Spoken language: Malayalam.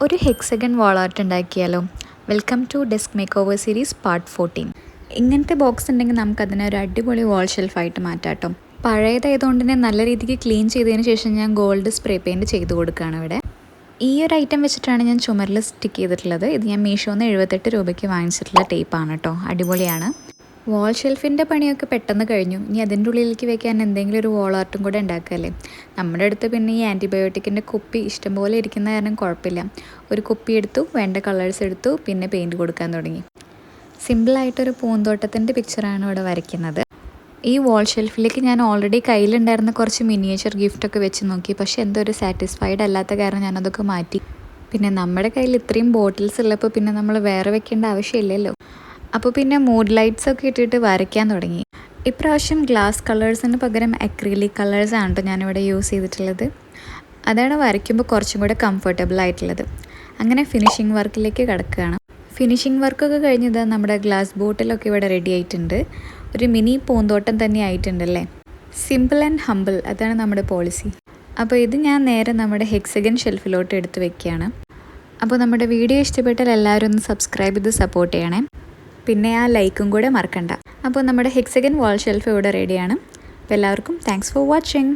ഒരു ഹെക്സഗൺ വാൾ ആർട്ട് ഉണ്ടാക്കിയാലോ? Welcome to desk makeover series part 14. ഇങ്ങനത്തെ ബോക്സ് ഉണ്ടെങ്കിൽ നമുക്കതിനെ ഒരു അടിപൊളി വാൾ ഷെൽഫായിട്ട് മാറ്റാം കേട്ടോ. പഴയതായതുകൊണ്ട് തന്നെ നല്ല രീതിക്ക് ക്ലീൻ ചെയ്തതിന് ശേഷം ഞാൻ ഗോൾഡ് സ്പ്രേ പെയിൻറ്റ് ചെയ്ത് കൊടുക്കുകയാണ് ഇവിടെ. ഈ ഒരു ഐറ്റം വെച്ചിട്ടാണ് ഞാൻ ചുമരിൽ സ്റ്റിക്ക് ചെയ്തിട്ടുള്ളത്. ഇത് ഞാൻ മീഷോന്ന് 78 രൂപയ്ക്ക് വാങ്ങിച്ചിട്ടുള്ള ടേപ്പാണ് കേട്ടോ. അടിപൊളിയാണ്. വാൾ ഷെൽഫിൻ്റെ പണിയൊക്കെ പെട്ടെന്ന് കഴിഞ്ഞു. ഇനി അതിൻ്റെ ഉള്ളിലേക്ക് വെക്കാൻ എന്തെങ്കിലും ഒരു വാൾ ആർട്ടും കൂടെ ഉണ്ടാക്കുകയല്ലേ. നമ്മുടെ അടുത്ത് പിന്നെ ഈ ആൻറ്റിബയോട്ടിക്കിൻ്റെ കുപ്പി ഇഷ്ടംപോലെ ഇരിക്കുന്ന കാരണം കുഴപ്പമില്ല. ഒരു കുപ്പി എടുത്തു, വേണ്ട കളേഴ്സ് എടുത്തു, പിന്നെ പെയിൻറ്റ് കൊടുക്കാൻ തുടങ്ങി. സിമ്പിളായിട്ടൊരു പൂന്തോട്ടത്തിൻ്റെ പിക്ചറാണ് ഇവിടെ വരയ്ക്കുന്നത്. ഈ വാൾ ഷെൽഫിലേക്ക് ഞാൻ ഓൾറെഡി കയ്യിലുണ്ടായിരുന്ന കുറച്ച് മിനിയേച്ചർ ഗിഫ്റ്റൊക്കെ വെച്ച് നോക്കി. പക്ഷേ എന്തോ ഒരു സാറ്റിസ്ഫൈഡ് അല്ലാത്ത കാരണം ഞാനതൊക്കെ മാറ്റി. പിന്നെ നമ്മുടെ കയ്യിൽ ഇത്രയും ബോട്ടിൽസ് ഉള്ളപ്പോൾ പിന്നെ നമ്മൾ വേറെ വെക്കേണ്ട ആവശ്യമില്ലല്ലോ. അപ്പോൾ പിന്നെ മൂഡ് ലൈറ്റ്സ് ഒക്കെ ഇട്ടിട്ട് വരയ്ക്കാൻ തുടങ്ങി. ഇപ്രാവശ്യം ഗ്ലാസ് കളേഴ്സിന് പകരം അക്രിലിക് കളേഴ്സാണ് കേട്ടോ ഞാനിവിടെ യൂസ് ചെയ്തിട്ടുള്ളത്. അതാണ് വരയ്ക്കുമ്പോൾ കുറച്ചും കൂടെ കംഫർട്ടബിൾ ആയിട്ടുള്ളത്. അങ്ങനെ ഫിനിഷിംഗ് വർക്കിലേക്ക് കിടക്കുകയാണ്. ഫിനിഷിംഗ് വർക്കൊക്കെ കഴിഞ്ഞത് നമ്മുടെ ഗ്ലാസ് ബോട്ടിലൊക്കെ ഇവിടെ റെഡി ആയിട്ടുണ്ട്. ഒരു മിനി പൂന്തോട്ടം തന്നെ ആയിട്ടുണ്ടല്ലേ. സിമ്പിൾ ആൻഡ് ഹമ്പിൾ, അതാണ് നമ്മുടെ പോളിസി. അപ്പോൾ ഇത് ഞാൻ നേരെ നമ്മുടെ ഹെക്സഗൺ ഷെൽഫിലോട്ട് എടുത്ത് വെക്കുകയാണ്. അപ്പോൾ നമ്മുടെ വീഡിയോ ഇഷ്ടപ്പെട്ടാൽ എല്ലാവരും ഒന്ന് സബ്സ്ക്രൈബ് ചെയ്ത് സപ്പോർട്ട് ചെയ്യണേ. പിന്നെ ആ ലൈക്കും കൂടെ മറക്കണ്ട. അപ്പോൾ നമ്മുടെ ഹെക്സഗൺ വാൾ ഷെൽഫ് ഇവിടെ റെഡിയാണ്. അപ്പോൾ എല്ലാവർക്കും താങ്ക്സ് ഫോർ വാച്ചിങ്.